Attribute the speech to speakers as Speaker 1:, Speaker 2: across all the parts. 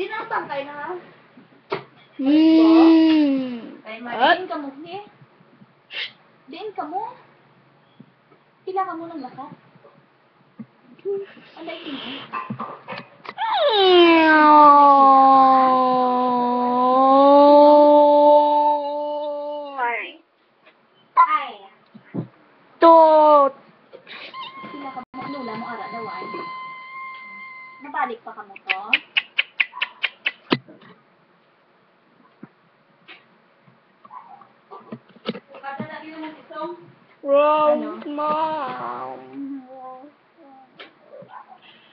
Speaker 1: Di na tangkay na. Kay Marin ka mo ni. Din ka mo. Pila ka mo ng lakas. Alay din. Ay.
Speaker 2: Tot.
Speaker 1: Pila ka mo lula mo ara daw ay. Nabalik pa ka mo to. Kada na yun ng isong.
Speaker 2: Wow, mom.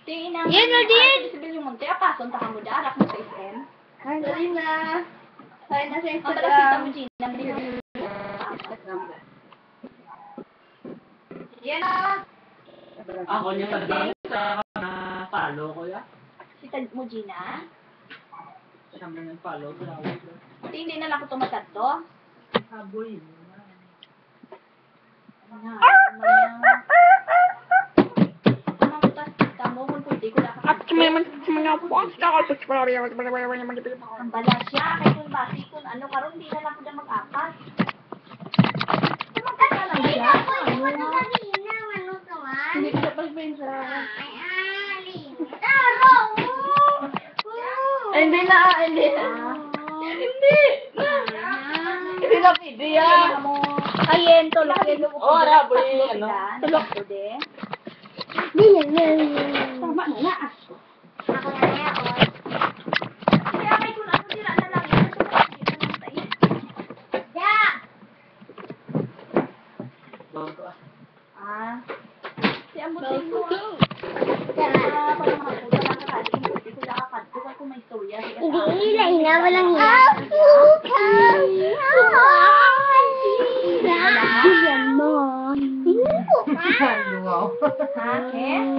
Speaker 1: Tingnan.
Speaker 2: Yan na din.
Speaker 1: Sabi yung munti apason ta ka mo darak mo sa isem.
Speaker 2: Dali na. Ay, na sa
Speaker 1: Ang
Speaker 2: Instagram.
Speaker 1: kita mo Gina. Yan na.
Speaker 3: Ako niya sa follow ko ya.
Speaker 1: Si Tad mo Gina.
Speaker 3: Siya mo nag-follow sa ako.
Speaker 1: Hindi na lang ko tumatad to.
Speaker 3: Haboy.
Speaker 2: At sumayaman sa mga boss ka ako.
Speaker 1: Ang bala siya, kay kung basi kung ano karon di na lang ko na mag-apas. Tumagkata lang siya.
Speaker 2: Hindi ko siya pag-bensa. Hindi na, hindi na. Hindi na. Hindi na pwede yan.
Speaker 1: Ayen, tulak yan.
Speaker 3: Oh, raboy, ano?
Speaker 1: Tulak ko de. Tama na.
Speaker 2: Ako na yan,
Speaker 1: Kaya kay kung ano tira na lang yan. Ah. Si Ambot sa imo.
Speaker 2: Hindi na, walang yan. Yan mo.
Speaker 3: Wow.
Speaker 1: Ha? Eh?